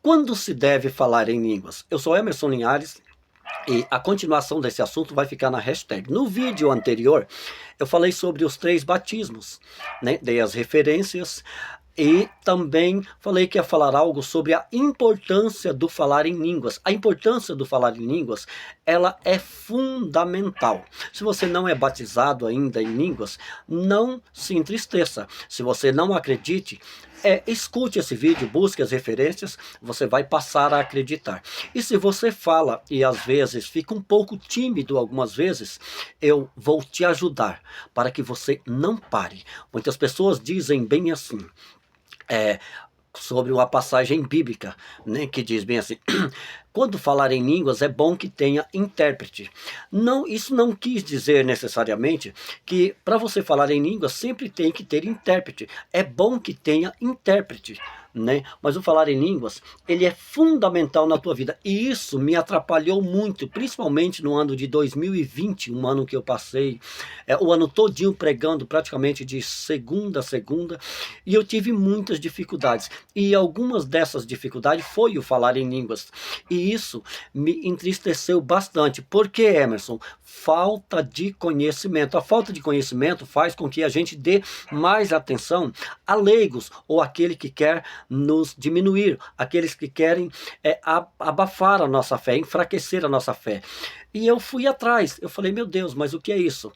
Quando se deve falar em línguas? Eu sou Emerson Linhares e a continuação desse assunto vai ficar na hashtag. No vídeo anterior, eu falei sobre os 3 batismos, né? Dei as referências e também falei que ia falar algo sobre a importância do falar em línguas. A importância do falar em línguas, ela é fundamental. Se você não é batizado ainda em línguas, não se entristeça. Se você não acredite, escute esse vídeo, busque as referências, você vai passar a acreditar. E se você fala e às vezes fica um pouco tímido algumas vezes, eu vou te ajudar para que você não pare. Muitas pessoas dizem bem assim, sobre uma passagem bíblica, né, que diz bem assim, quando falar em línguas é bom que tenha intérprete. Não, isso não quis dizer necessariamente que para você falar em línguas sempre tem que ter intérprete. É bom que tenha intérprete, né? Mas o falar em línguas, ele é fundamental na tua vida. E isso me atrapalhou muito, principalmente no ano de 2020, um ano que eu passei o ano todinho pregando praticamente de segunda a segunda, e eu tive muitas dificuldades. E algumas dessas dificuldades foi o falar em línguas. E isso me entristeceu bastante. Por que, Emerson? Falta de conhecimento. A falta de conhecimento faz com que a gente dê mais atenção a leigos, ou aquele que quer nos diminuir, aqueles que querem abafar a nossa fé, enfraquecer a nossa fé. E eu fui atrás, eu falei, meu Deus, mas o que é isso?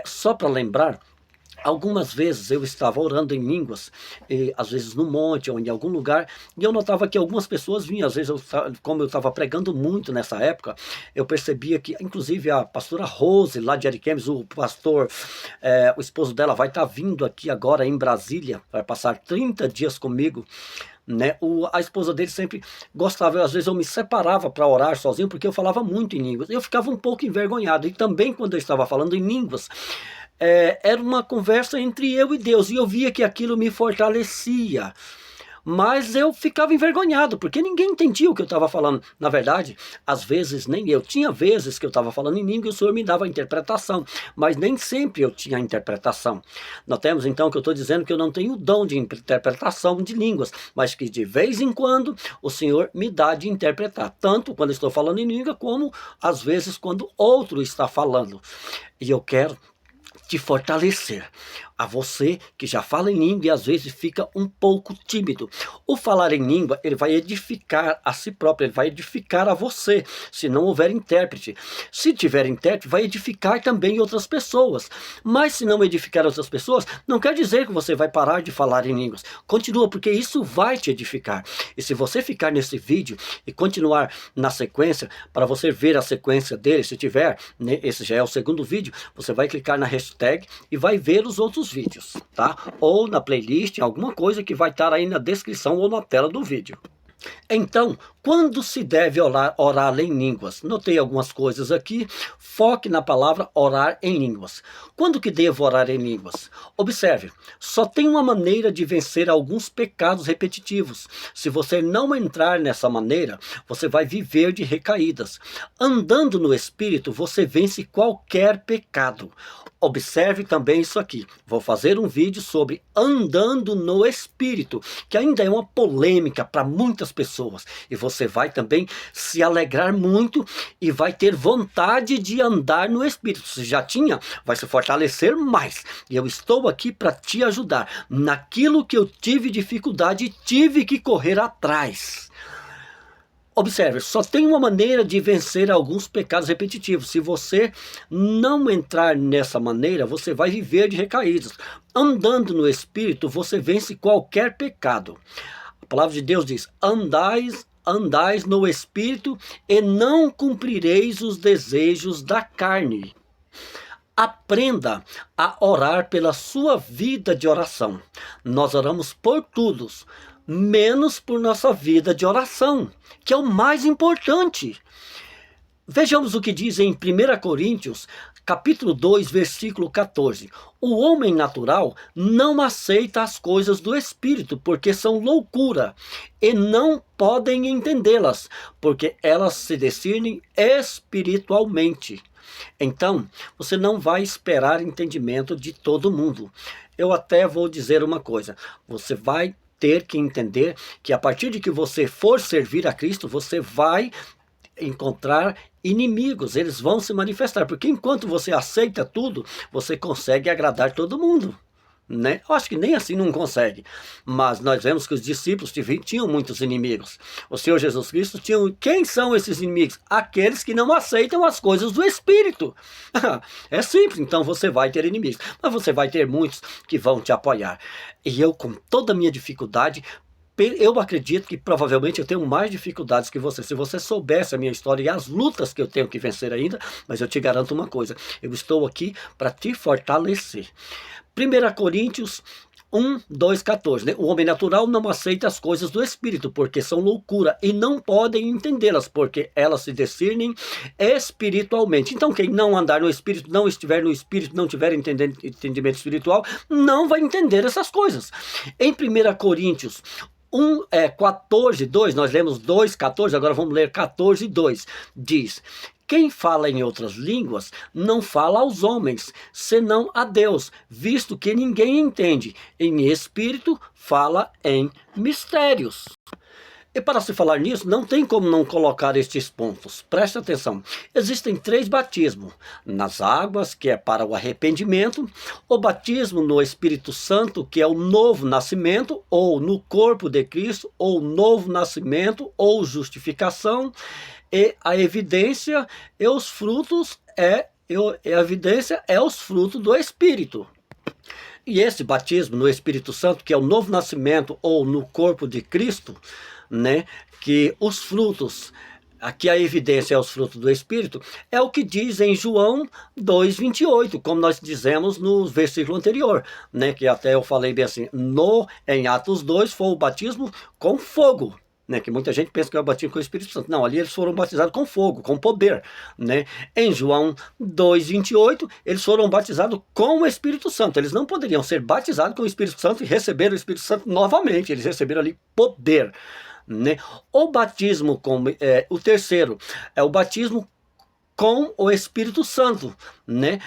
Só para lembrar, algumas vezes eu estava orando em línguas, às vezes no monte ou em algum lugar, e eu notava que algumas pessoas vinham, às vezes, como eu estava pregando muito nessa época, eu percebia que, inclusive a pastora Rose, lá de Ariquemes, o pastor, o esposo dela vai estar vindo aqui agora em Brasília, vai passar 30 dias comigo, né? A esposa dele sempre gostava, às vezes eu me separava para orar sozinho, porque eu falava muito em línguas, eu ficava um pouco envergonhado, e também quando eu estava falando em línguas, era uma conversa entre eu e Deus, e eu via que aquilo me fortalecia, mas eu ficava envergonhado, porque ninguém entendia o que eu estava falando. Na verdade, às vezes nem eu. Tinha vezes que eu estava falando em língua e o Senhor me dava a interpretação, mas nem sempre eu tinha a interpretação. Notemos então que eu estou dizendo que eu não tenho o dom de interpretação de línguas, mas que de vez em quando o Senhor me dá de interpretar, tanto quando estou falando em língua, como às vezes quando outro está falando. E eu quero te fortalecer, a você que já fala em língua e às vezes fica um pouco tímido. O falar em língua, ele vai edificar a si próprio, ele vai edificar a você, se não houver intérprete. Se tiver intérprete, vai edificar também outras pessoas. Mas se não edificar outras pessoas, não quer dizer que você vai parar de falar em línguas. Continua, porque isso vai te edificar. E se você ficar nesse vídeo e continuar na sequência, para você ver a sequência dele, se tiver, né, esse já é o segundo vídeo, você vai clicar na hashtag e vai ver os outros vídeos, tá? Ou na playlist, alguma coisa que vai estar aí na descrição ou na tela do vídeo. Então, quando se deve orar em línguas? Notei algumas coisas aqui. Foque na palavra orar em línguas. Quando que devo orar em línguas? Observe, só tem uma maneira de vencer alguns pecados repetitivos. Se você não entrar nessa maneira, você vai viver de recaídas. Andando no Espírito, você vence qualquer pecado. Observe também isso aqui. Vou fazer um vídeo sobre andando no Espírito, que ainda é uma polêmica para muitas pessoas. E você vai também se alegrar muito e vai ter vontade de andar no Espírito. Se já tinha, vai se fortalecer mais. E eu estou aqui para te ajudar. Naquilo que eu tive dificuldade, tive que correr atrás. Observe, só tem uma maneira de vencer alguns pecados repetitivos. Se você não entrar nessa maneira, você vai viver de recaídas. Andando no Espírito, você vence qualquer pecado. A palavra de Deus diz, andais no Espírito e não cumprireis os desejos da carne. Aprenda a orar pela sua vida de oração. Nós oramos por todos, menos por nossa vida de oração, que é o mais importante. Vejamos o que diz em 1 Coríntios, capítulo 2, versículo 14. O homem natural não aceita as coisas do Espírito, porque são loucura, e não podem entendê-las, porque elas se discernem espiritualmente. Então, você não vai esperar entendimento de todo mundo. Eu até vou dizer uma coisa, você vai ter que entender que a partir de que você for servir a Cristo, você vai encontrar inimigos, eles vão se manifestar, porque enquanto você aceita tudo, você consegue agradar todo mundo, né? Eu acho que nem assim não consegue, mas nós vemos que os discípulos tinham muitos inimigos. O Senhor Jesus Cristo tinha... Quem são esses inimigos? Aqueles que não aceitam as coisas do Espírito. É simples, então você vai ter inimigos, mas você vai ter muitos que vão te apoiar. E eu, com toda a minha dificuldade, eu acredito que provavelmente eu tenho mais dificuldades que você. Se você soubesse a minha história e as lutas que eu tenho que vencer ainda, mas eu te garanto uma coisa, eu estou aqui para te fortalecer. 1 Coríntios 1, 2, 14, né? O homem natural não aceita as coisas do Espírito, porque são loucura, e não podem entendê-las, porque elas se discernem espiritualmente. Então quem não andar no Espírito, não estiver no Espírito, não tiver entendimento espiritual, não vai entender essas coisas. Em 1 Coríntios 14, 2, nós lemos 2, 14, agora vamos ler 14, 2, diz: quem fala em outras línguas não fala aos homens, senão a Deus, visto que ninguém entende. Em espírito fala em mistérios. E para se falar nisso, não tem como não colocar estes pontos. Preste atenção. Existem 3 batismos. Nas águas, que é para o arrependimento. O batismo no Espírito Santo, que é o novo nascimento. Ou no corpo de Cristo, ou novo nascimento, ou justificação. E a evidência e os frutos a evidência é os frutos do Espírito. E esse batismo no Espírito Santo, que é o novo nascimento, ou no corpo de Cristo, né, que os frutos, aqui a evidência é os frutos do Espírito, é o que diz em João 2,28, como nós dizemos no versículo anterior, né, que até eu falei bem assim, em Atos 2 foi o batismo com fogo, né, que muita gente pensa que é o batismo com o Espírito Santo. Não, ali eles foram batizados com fogo, com poder, né? Em João 2,28, eles foram batizados com o Espírito Santo. Eles não poderiam ser batizados com o Espírito Santo e receber o Espírito Santo novamente. Eles receberam ali poder, né? O batismo o terceiro é o batismo com o Espírito Santo, né?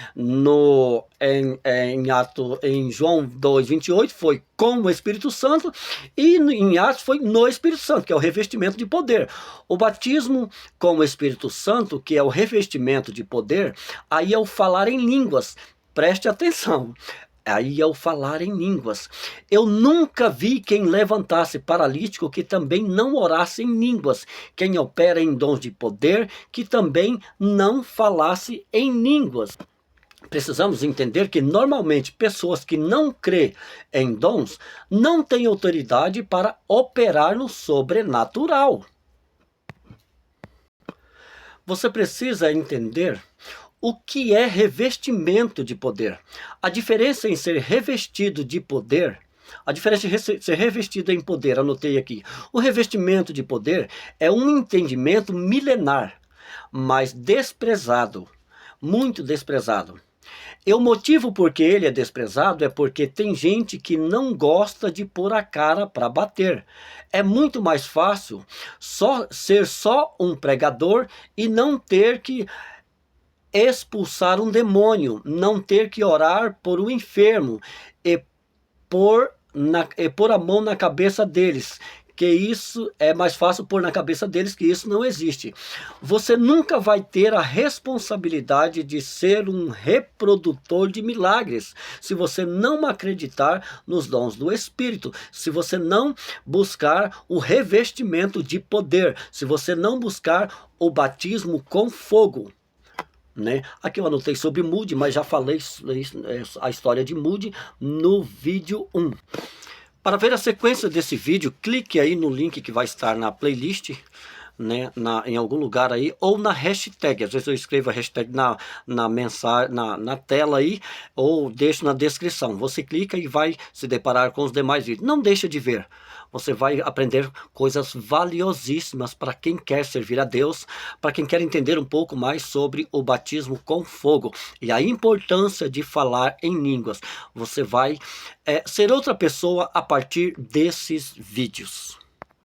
Em João 2,28 foi com o Espírito Santo, e em Atos foi no Espírito Santo, que é o revestimento de poder. O batismo com o Espírito Santo, que é o revestimento de poder, aí é o falar em línguas. Preste atenção. Aí é o falar em línguas. Eu nunca vi quem levantasse paralítico que também não orasse em línguas. Quem opera em dons de poder que também não falasse em línguas. Precisamos entender que normalmente pessoas que não crêem em dons não têm autoridade para operar no sobrenatural. Você precisa entender o que é revestimento de poder. A diferença em ser revestido de poder, a diferença de ser revestido em poder, anotei aqui. O revestimento de poder é um entendimento milenar, mas desprezado, muito desprezado. E o motivo por que ele é desprezado é porque tem gente que não gosta de pôr a cara para bater. É muito mais fácil ser só um pregador e não ter que expulsar um demônio, não ter que orar por um enfermo e pôr a mão na cabeça deles, que isso é mais fácil pôr na cabeça deles que isso não existe. Você nunca vai ter a responsabilidade de ser um reprodutor de milagres, se você não acreditar nos dons do Espírito, se você não buscar o revestimento de poder, se você não buscar o batismo com fogo. Né? Aqui eu anotei sobre Moody, mas já falei a história de Moody no vídeo 1. Para ver a sequência desse vídeo, clique aí no link que vai estar na playlist, né, em algum lugar aí, ou na hashtag. Às vezes eu escrevo a hashtag na mensagem, na tela aí, ou deixo na descrição. Você clica e vai se deparar com os demais vídeos. Não deixa de ver. Você vai aprender coisas valiosíssimas para quem quer servir a Deus, para quem quer entender um pouco mais sobre o batismo com fogo e a importância de falar em línguas. Você vai ser outra pessoa a partir desses vídeos.